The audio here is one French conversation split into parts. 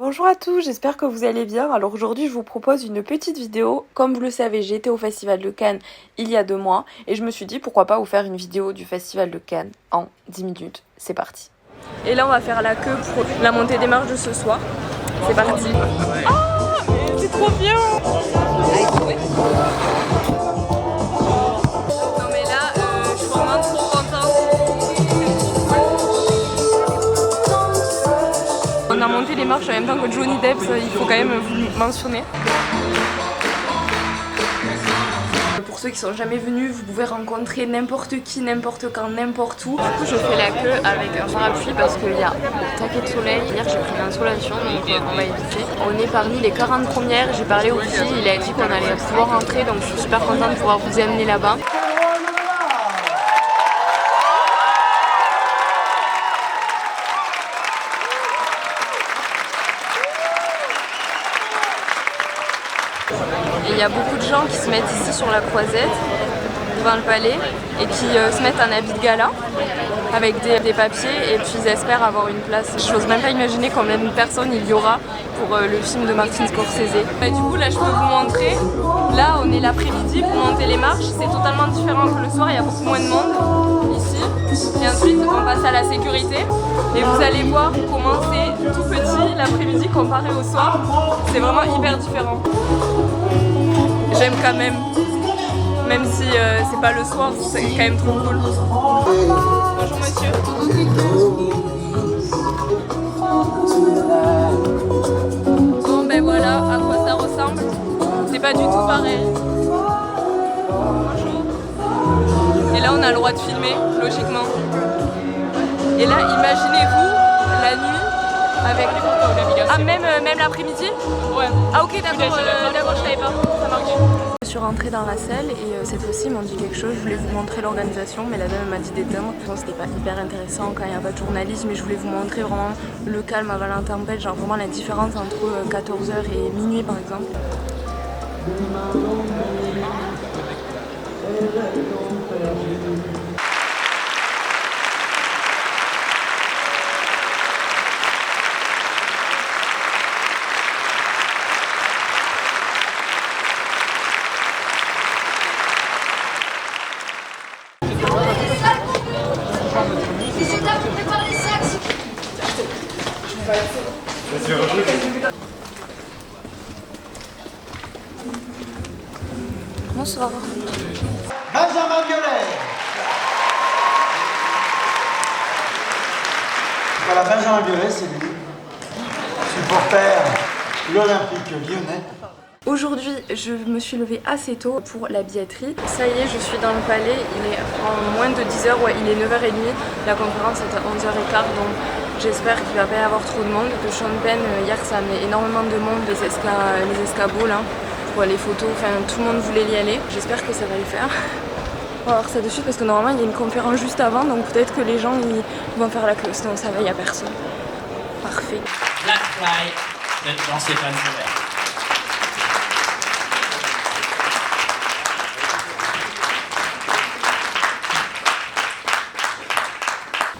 Bonjour à tous, j'espère que vous allez bien. Alors aujourd'hui je vous propose une petite vidéo. Comme vous le savez, j'ai été au Festival de Cannes il y a 2 mois et je me suis dit pourquoi pas vous faire une vidéo du Festival de Cannes en 10 minutes. C'est parti. Et là on va faire la queue pour la montée des marches de ce soir. C'est parti. Ah, c'est trop bien. Non mais là, je suis vraiment trop contente. On a monté les marches en même temps que Johnny Depp, il faut quand même vous le mentionner. Pour ceux qui sont jamais venus, vous pouvez rencontrer n'importe qui, n'importe quand, n'importe où. Du coup, je fais la queue avec un parapluie parce qu'il y a un taquet de soleil. Hier, j'ai pris l'insolation, donc on va éviter. On est parmi les 40 premières. J'ai parlé au filles, il a dit qu'on allait pouvoir rentrer, donc je suis super contente de pouvoir vous amener là-bas. Il y a beaucoup de gens qui se mettent ici sur la croisette, devant le palais, et qui se mettent en habit de gala, avec des papiers, et puis ils espèrent avoir une place. Je n'ose même pas imaginer combien de personnes il y aura pour le film de Martin Scorsese. Et du coup, là, je peux vous montrer. Là, on est l'après-midi pour monter les marches. C'est totalement différent que le soir, il y a beaucoup moins de monde ici. Et ensuite, on passe à la sécurité. Et vous allez voir comment c'est tout petit l'après-midi comparé au soir. C'est vraiment hyper différent. J'aime quand même si c'est pas le soir, c'est quand même trop cool. Bonjour monsieur. Bon ben voilà à quoi ça ressemble. C'est pas du tout pareil. Bonjour. Et là on a le droit de filmer, logiquement. Et là imaginez-vous la nuit avec les photos, navigation. Ah même l'après-midi? Ouais. Ah ok d'accord, je savais pas. Ça marche. Je suis rentrée dans la salle et cette fois-ci ils m'ont dit quelque chose. Je voulais vous montrer l'organisation, mais la dame m'a dit d'éteindre. Je pense que c'était pas hyper intéressant quand il n'y a pas de journalisme, mais je voulais vous montrer vraiment le calme avant la tempête, genre vraiment la différence entre 14h et minuit par exemple. Bonsoir. Benjamin Biolay. Voilà, Benjamin Biolay, c'est lui, supporter de l'Olympique lyonnais. Aujourd'hui, je me suis levée assez tôt pour la billetterie. Ça y est, je suis dans le palais, il est en moins de 10h, ouais, il est 9h30. La conférence est à 11h15, donc j'espère qu'il ne va pas y avoir trop de monde. De Sean Penn, hier, ça a mis énormément de monde, les escabeaux là, pour les photos, enfin tout le monde voulait y aller. J'espère que ça va le faire. On va voir ça de suite parce que normalement, il y a une conférence juste avant, donc peut-être que les gens ils vont faire la queue, sinon ça va, il n'y a personne. Parfait. Black Fly de Jean-Stéphane Sauvert.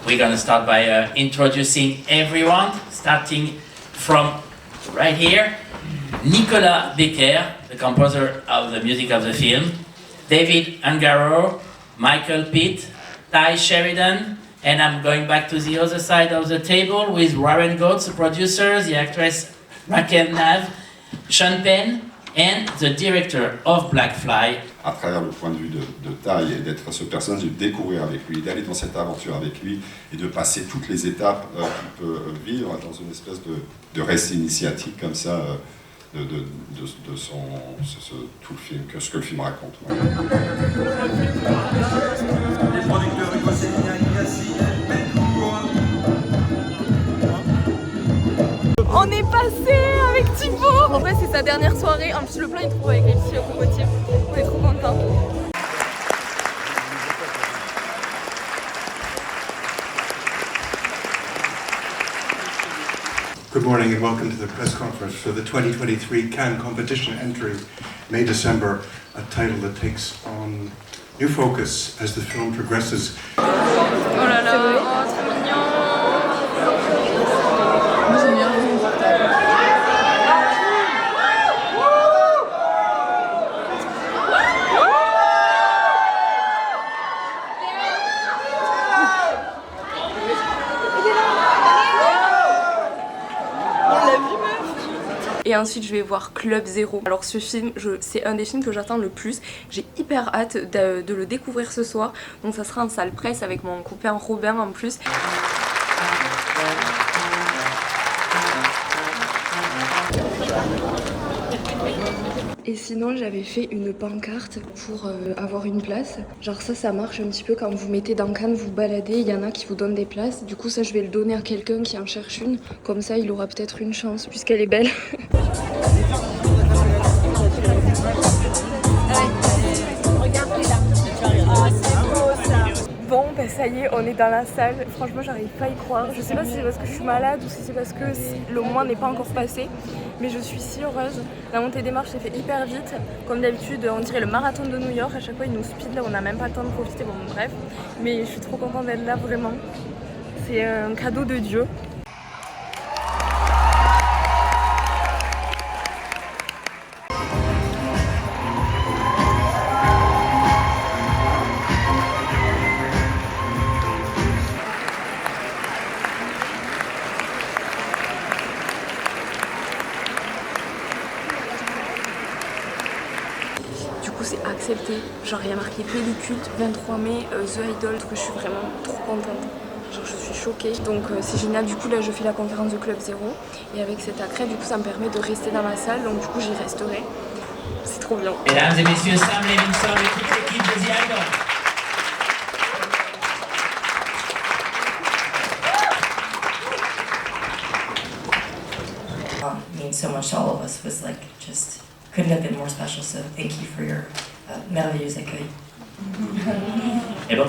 We're going to start by introducing everyone, starting from right here. Nicolas Becker, the composer of the music of the film. David Ungaro, Michael Pitt, Ty Sheridan, and I'm going back to the other side of the table with Warren Goetz, the producer, the actress Raquel Nav, Sean Penn, and the director of Black Fly. À travers le point de vue de Ty et d'être ce personnage, de découvrir avec lui, d'aller dans cette aventure avec lui et de passer toutes les étapes qu'il peut vivre dans une espèce de récit initiatique comme ça de tout le film, ce que le film raconte. Ouais. Les producteurs On est passé avec Thibaut. En vrai c'est sa dernière soirée, en plus le plan il trouve avec les filles au cocotier. On est trop contents. Good morning and welcome to the press conference for the 2023 Cannes competition entry, May-December, a title that takes on new focus as the film progresses. Oh là là, oh, trop mignon. Moi j'aime bien. Et ensuite je vais voir Club Zero. Alors ce film, c'est un des films que j'attends le plus. J'ai hyper hâte de le découvrir ce soir. Donc ça sera en salle presse avec mon copain Robin en plus. Et sinon j'avais fait une pancarte pour avoir une place. Genre ça marche un petit peu quand vous mettez dans Cannes, vous baladez, il y en a qui vous donnent des places. Du coup ça je vais le donner à quelqu'un qui en cherche une. Comme ça il aura peut-être une chance puisqu'elle est belle. Bon ben ça y est, on est dans la salle. Franchement j'arrive pas à y croire. Je sais pas si c'est parce que je suis malade ou si c'est parce que le mois n'est pas encore passé. Mais je suis si heureuse. La montée des marches s'est fait hyper vite. Comme d'habitude, on dirait le marathon de New York. À chaque fois ils nous speed là, on n'a même pas le temps de profiter. Bon bref. Mais je suis trop contente d'être là vraiment. C'est un cadeau de Dieu. C'est accepté, genre il y a marqué Pelliculte 23 mai, The Idol, que je suis vraiment trop contente, genre je suis choquée, donc c'est génial. Du coup là je fais la conférence de Club Zero et avec cet accret du coup ça me permet de rester dans la salle, donc du coup j'y resterai, c'est trop bien. Mesdames et messieurs, Sam Levinson et toute l'équipe de The Idol. Means so much to all of us, was like just couldn't have been more special, so thank you for your merveilleux accueil. Et bon.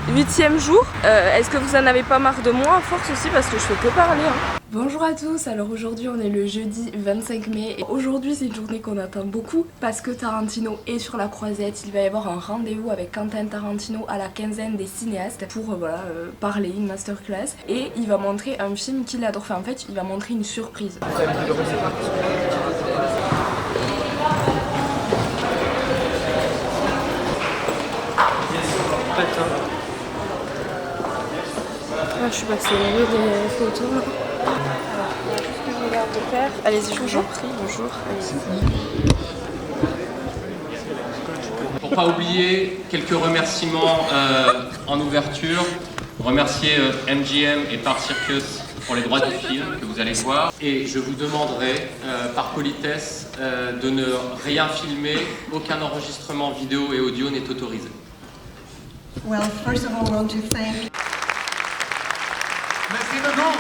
Huitième jour, est-ce que vous en avez pas marre de moi à force aussi parce que je fais que parler hein. Bonjour à tous, alors aujourd'hui on est le jeudi 25 mai et aujourd'hui c'est une journée qu'on attend beaucoup parce que Tarantino est sur la croisette. Il va y avoir un rendez-vous avec Quentin Tarantino à la quinzaine des cinéastes pour parler, une masterclass, et il va montrer un film qu'il adore. Enfin en fait il va montrer une surprise. Ah, je suis passée au milieu des photos. Qu'est-ce que je regarde de faire? Allez-y, je vous en prie, bonjour. Pour pas oublier, quelques remerciements en ouverture. Remercier MGM et Park Circus pour les droits du film que vous allez voir. Et je vous demanderai, par politesse, de ne rien filmer. Aucun enregistrement vidéo et audio n'est autorisé. Well, first of all, I want to thank... Merci beaucoup.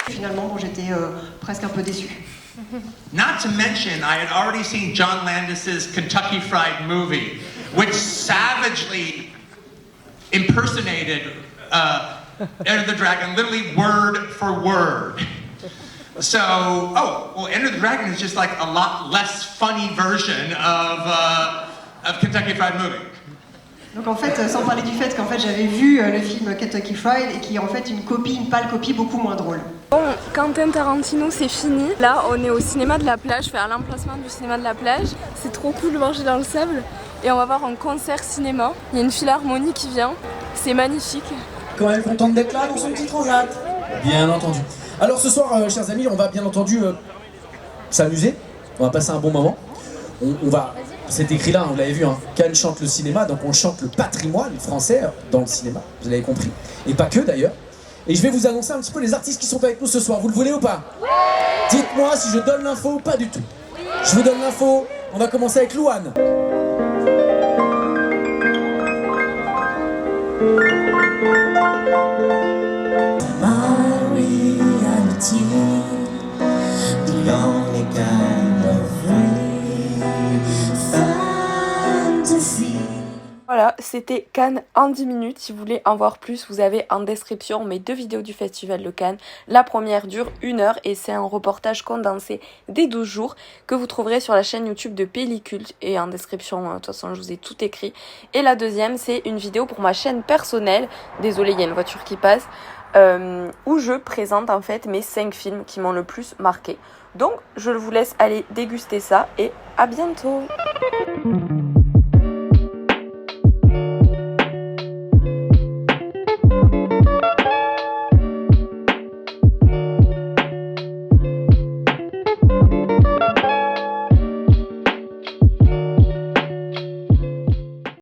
Finalement, bon, j'étais presque un peu déçue. Not to mention, I had already seen John Landis's Kentucky Fried Movie, which savagely impersonated Enter the Dragon, literally word for word. So, Enter the Dragon is just like a lot less funny version of Kentucky Fried Movie. Donc en fait, sans parler du fait qu'en fait j'avais vu le film Kentucky Fried et qui est en fait une pâle copie beaucoup moins drôle. Bon, Quentin Tarantino c'est fini. Là on est au cinéma de la plage, à l'emplacement du cinéma de la plage. C'est trop cool de marcher dans le sable et on va voir un concert cinéma. Il y a une philharmonie qui vient, c'est magnifique. Quand même contente d'être là dans son petit transat. Bien entendu. Alors ce soir, chers amis, on va bien entendu s'amuser. On va passer un bon moment. On va, c'est écrit là, vous l'avez vu, hein, Cannes chante le cinéma, donc on chante le patrimoine français dans le cinéma, vous l'avez compris. Et pas que d'ailleurs. Et je vais vous annoncer un petit peu les artistes qui sont avec nous ce soir. Vous le voulez ou pas? Dites-moi si je donne l'info ou pas du tout. Je vous donne l'info. On va commencer avec Louane. Voilà, voilà, c'était Cannes en 10 minutes. Si vous voulez en voir plus, vous avez en description mes 2 vidéos du Festival de Cannes. La première dure 1 heure et c'est un reportage condensé des 12 jours que vous trouverez sur la chaîne YouTube de Pellicule et en description, de toute façon je vous ai tout écrit. Et la deuxième, c'est une vidéo pour ma chaîne personnelle, désolé il y a une voiture qui passe, où je présente en fait mes 5 films qui m'ont le plus marqué. Donc je vous laisse aller déguster ça et à bientôt.